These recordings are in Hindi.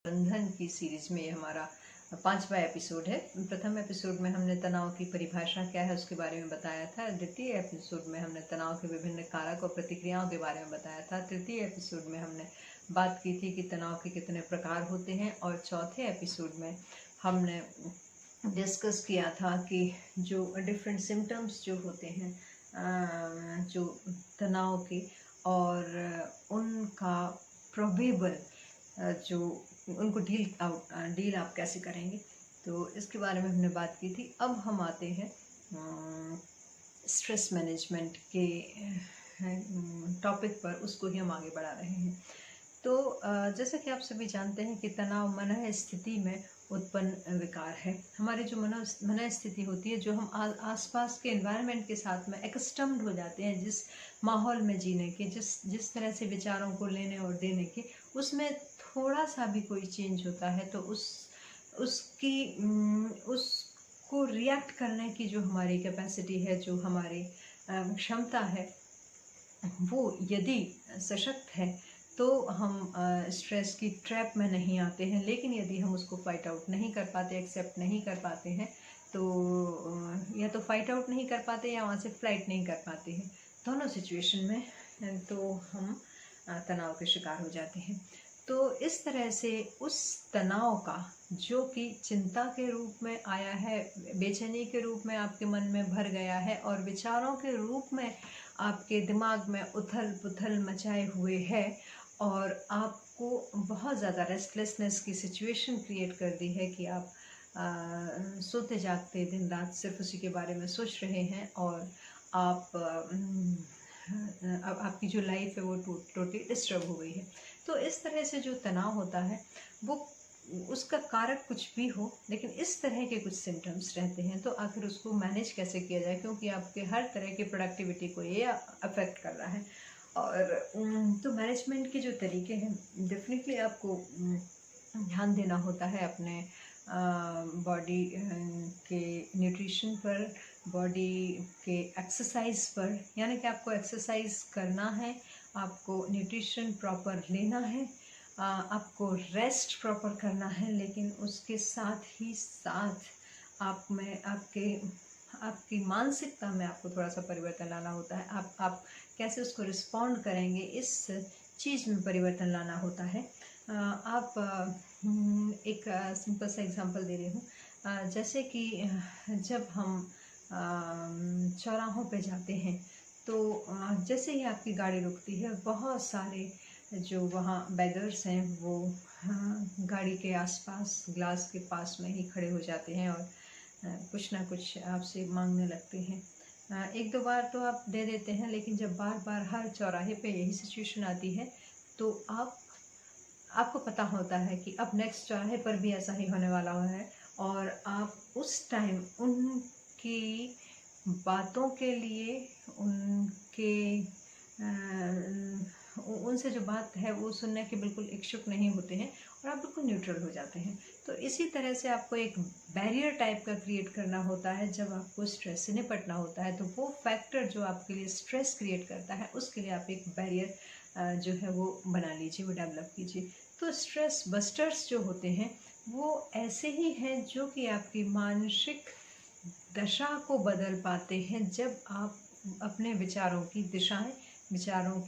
बंधन की सीरीज में ये हमारा 5वां एपिसोड है। प्रथम एपिसोड में हमने तनाव की परिभाषा क्या है उसके बारे में बताया था। द्वितीय एपिसोड में हमने तनाव के विभिन्न कारक और प्रतिक्रियाओं के बारे में बताया था। तृतीय एपिसोड में हमने बात की थी कि तनाव के कितने प्रकार होते हैं। और चौथे एपिसोड में हमने डिस्कस किया था कि जो डिफरेंट सिम्टम्स जो होते हैं जो तनाव के, और उनका प्रोबेबल जो उनको डील आप कैसे करेंगे, तो इसके बारे में हमने बात की थी। अब हम आते हैं स्ट्रेस मैनेजमेंट के टॉपिक पर, उसको ही हम आगे बढ़ा रहे हैं। तो जैसा कि आप सभी जानते हैं कि तनाव मन स्थिति में उत्पन्न विकार है। हमारी जो मन स्थिति होती है, जो हम आसपास के एनवायरनमेंट के साथ में एक्स्टम्ड हो जाते हैं, जिस माहौल में जीने के, जिस तरह से विचारों को लेने और देने के, उसमें थोड़ा सा भी कोई चेंज होता है तो उसको रिएक्ट करने की जो हमारी कैपेसिटी है, जो हमारी क्षमता है, वो यदि सशक्त है तो हम स्ट्रेस की ट्रैप में नहीं आते हैं। लेकिन यदि हम उसको फाइट आउट नहीं कर पाते, एक्सेप्ट नहीं कर पाते हैं, तो या तो फाइट आउट नहीं कर पाते या वहाँ से फ्लाइट नहीं कर पाते हैं, दोनों सिचुएशन में तो हम तनाव के शिकार हो जाते हैं। तो इस तरह से उस तनाव का, जो कि चिंता के रूप में आया है, बेचैनी के रूप में आपके मन में भर गया है और विचारों के रूप में आपके दिमाग में उथल पुथल मचाए हुए है, और आपको बहुत ज़्यादा रेस्टलेसनेस की सिचुएशन क्रिएट कर दी है कि आप सोते जागते दिन रात सिर्फ उसी के बारे में सोच रहे हैं, और आप अब आपकी जो लाइफ है वो टोटली डिस्टर्ब हो गई है। तो इस तरह से जो तनाव होता है, वो उसका कारक कुछ भी हो, लेकिन इस तरह के कुछ सिम्टम्स रहते हैं। तो आखिर उसको मैनेज कैसे किया जाए, क्योंकि आपके हर तरह की प्रोडक्टिविटी को ये अफेक्ट कर रहा है। और तो मैनेजमेंट के जो तरीके हैं, डेफिनेटली आपको ध्यान देना होता है अपने बॉडी के न्यूट्रिशन पर, बॉडी के एक्सरसाइज पर। यानी कि आपको एक्सरसाइज करना है, आपको न्यूट्रिशन प्रॉपर लेना है, आपको रेस्ट प्रॉपर करना है, लेकिन उसके साथ ही साथ आप में आपकी मानसिकता में आपको थोड़ा सा परिवर्तन लाना होता है। आप कैसे उसको रिस्पॉन्ड करेंगे, इस चीज़ में परिवर्तन लाना होता है। आप एक सिंपल सा एग्जांपल दे रही हूँ। जैसे कि जब हम चौराहों पे जाते हैं, तो जैसे ही आपकी गाड़ी रुकती है, बहुत सारे जो वहाँ बेगर्स हैं वो गाड़ी के आसपास ग्लास के पास में ही खड़े हो जाते हैं और कुछ ना कुछ आपसे मांगने लगते हैं। एक दो बार तो आप दे देते हैं, लेकिन जब बार बार हर चौराहे पे यही सिचुएशन आती है, तो आपको पता होता है कि अब नेक्स्ट चौराहे पर भी ऐसा ही होने वाला है, और आप उस टाइम उनकी बातों के लिए, उनसे जो बात है वो सुनने के बिल्कुल इच्छुक नहीं होते हैं, और आप बिल्कुल न्यूट्रल हो जाते हैं। तो इसी तरह से आपको एक बैरियर टाइप का क्रिएट करना होता है जब आपको स्ट्रेस से निपटना होता है। तो वो फैक्टर जो आपके लिए स्ट्रेस क्रिएट करता है, उसके लिए आप एक बैरियर जो है वो बना लीजिए, वो डेवलप कीजिए। तो स्ट्रेस बस्टर्स जो होते हैं वो ऐसे ही हैं जो कि आपकी मानसिक दशा को बदल पाते हैं। जब आप अपने विचारों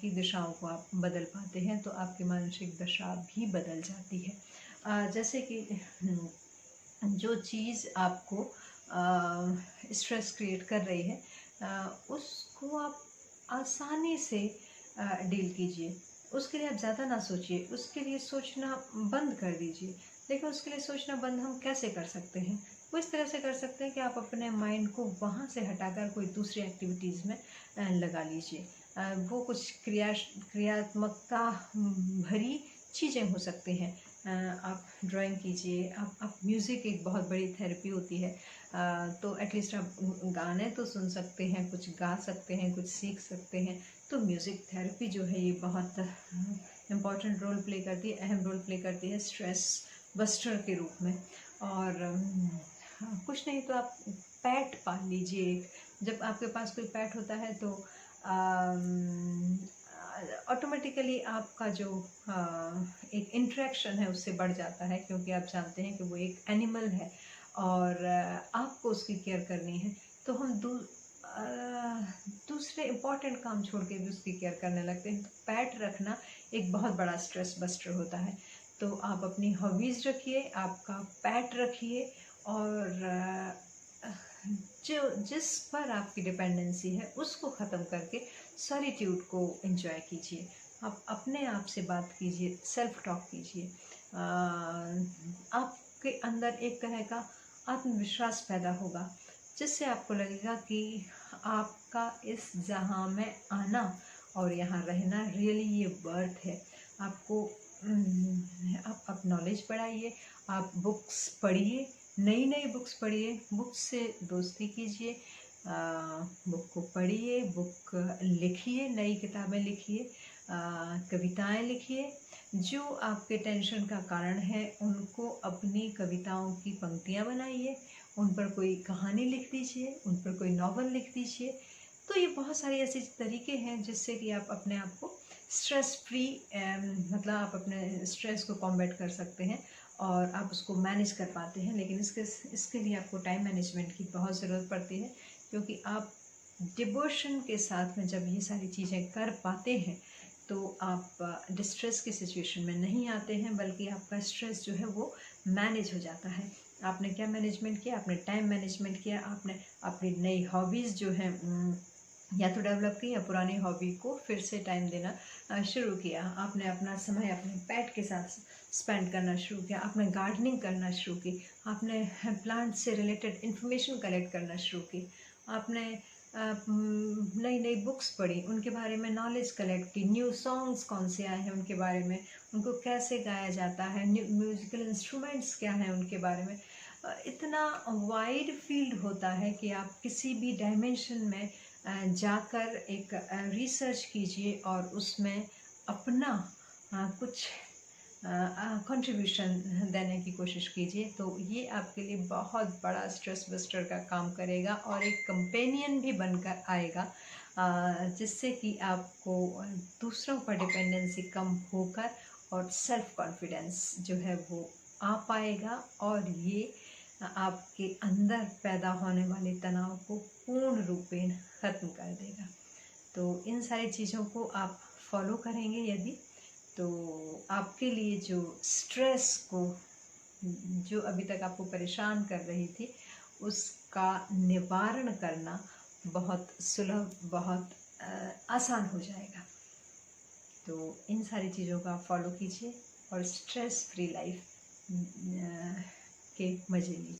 की दिशाओं को आप बदल पाते हैं, तो आपकी मानसिक दशा भी बदल जाती है। जैसे कि जो चीज़ आपको स्ट्रेस क्रिएट कर रही है, उसको आप आसानी से डील कीजिए। उसके लिए आप ज़्यादा ना सोचिए, उसके लिए सोचना बंद कर दीजिए। लेकिन उसके लिए सोचना बंद हम कैसे कर सकते हैं? वो इस तरह से कर सकते हैं कि आप अपने माइंड को वहाँ से हटाकर कोई दूसरी एक्टिविटीज़ में लगा लीजिए। वो कुछ क्रियात्मकता भरी चीज़ें हो सकती हैं। आप ड्राइंग कीजिए, आप म्यूज़िक एक बहुत बड़ी थेरेपी होती है। तो एटलीस्ट आप गाने तो सुन सकते हैं, कुछ गा सकते हैं, कुछ सीख सकते हैं। तो म्यूज़िक थेरेपी जो है ये बहुत इम्पॉर्टेंट रोल प्ले करती है, अहम रोल प्ले करती है स्ट्रेस बस्टर के रूप में। और कुछ नहीं तो आप पेट पाल लीजिए। जब आपके पास कोई पेट होता है तो ऑटोमेटिकली आपका जो एक इंटरेक्शन है उससे बढ़ जाता है, क्योंकि आप जानते हैं कि वो एक एनिमल है और आपको उसकी केयर करनी है। तो हम दूसरे इम्पॉर्टेंट काम छोड़ के भी उसकी केयर करने लगते हैं। तो पेट रखना एक बहुत बड़ा स्ट्रेस बस्टर होता है। तो आप अपनी हॉबीज़ रखिए, आपका पेट रखिए, और जो जिस पर आपकी डिपेंडेंसी है उसको ख़त्म करके सॉलिट्यूड को एंजॉय कीजिए। आप अपने आप से बात कीजिए, सेल्फ टॉक कीजिए। आपके अंदर एक तरह का आत्मविश्वास पैदा होगा, जिससे आपको लगेगा कि आपका इस जहाँ में आना और यहाँ रहना रियली ये वर्थ है। आपको आप नॉलेज बढ़ाइए, आप बुक्स पढ़िए, नई नई बुक्स पढ़िए, बुक से दोस्ती कीजिए, बुक को पढ़िए, बुक लिखिए, नई किताबें लिखिए, कविताएं लिखिए। जो आपके टेंशन का कारण है उनको अपनी कविताओं की पंक्तियां बनाइए, उन पर कोई कहानी लिख दीजिए, उन पर कोई नॉवल लिख दीजिए। तो ये बहुत सारे ऐसे तरीके हैं जिससे कि आप अपने आप को स्ट्रेस फ्री, मतलब आप अपने स्ट्रेस को कॉम्बैट कर सकते हैं और आप उसको मैनेज कर पाते हैं। लेकिन इसके लिए आपको टाइम मैनेजमेंट की बहुत ज़रूरत पड़ती है, क्योंकि आप डिवोशन के साथ में जब ये सारी चीज़ें कर पाते हैं तो आप डिस्ट्रेस की सिचुएशन में नहीं आते हैं, बल्कि आपका स्ट्रेस जो है वो मैनेज हो जाता है। आपने क्या मैनेजमेंट किया? आपने टाइम मैनेजमेंट किया, आपने अपनी नई हॉबीज़ जो हैं या तो डेवलप की, या पुरानी हॉबी को फिर से टाइम देना शुरू किया। आपने अपना समय अपने पेट के साथ स्पेंड करना शुरू किया, आपने गार्डनिंग करना शुरू की, आपने प्लांट से रिलेटेड इन्फॉर्मेशन कलेक्ट करना शुरू की, आपने नई नई बुक्स पढ़ी, उनके बारे में नॉलेज कलेक्ट की, न्यू सॉन्ग्स कौन से आए हैं उनके बारे में, उनको कैसे गाया जाता है, न्यू म्यूज़िकल इंस्ट्रूमेंट्स क्या हैं उनके बारे में। इतना वाइड फील्ड होता है कि आप किसी भी डायमेंशन में जाकर एक रिसर्च कीजिए और उसमें अपना कुछ कंट्रीब्यूशन देने की कोशिश कीजिए। तो ये आपके लिए बहुत बड़ा स्ट्रेस बस्टर का काम करेगा और एक कंपेनियन भी बनकर आएगा, जिससे कि आपको दूसरों पर डिपेंडेंसी कम होकर और सेल्फ कॉन्फिडेंस जो है वो आ पाएगा, और ये आपके अंदर पैदा होने वाले तनाव को पूर्ण रूपेण ख़त्म कर देगा। तो इन सारी चीज़ों को आप फॉलो करेंगे यदि, तो आपके लिए जो स्ट्रेस को, जो अभी तक आपको परेशान कर रही थी, उसका निवारण करना बहुत सुलभ, बहुत आसान हो जाएगा। तो इन सारी चीज़ों का फॉलो कीजिए और स्ट्रेस फ्री लाइफ के मज़े लीजिए।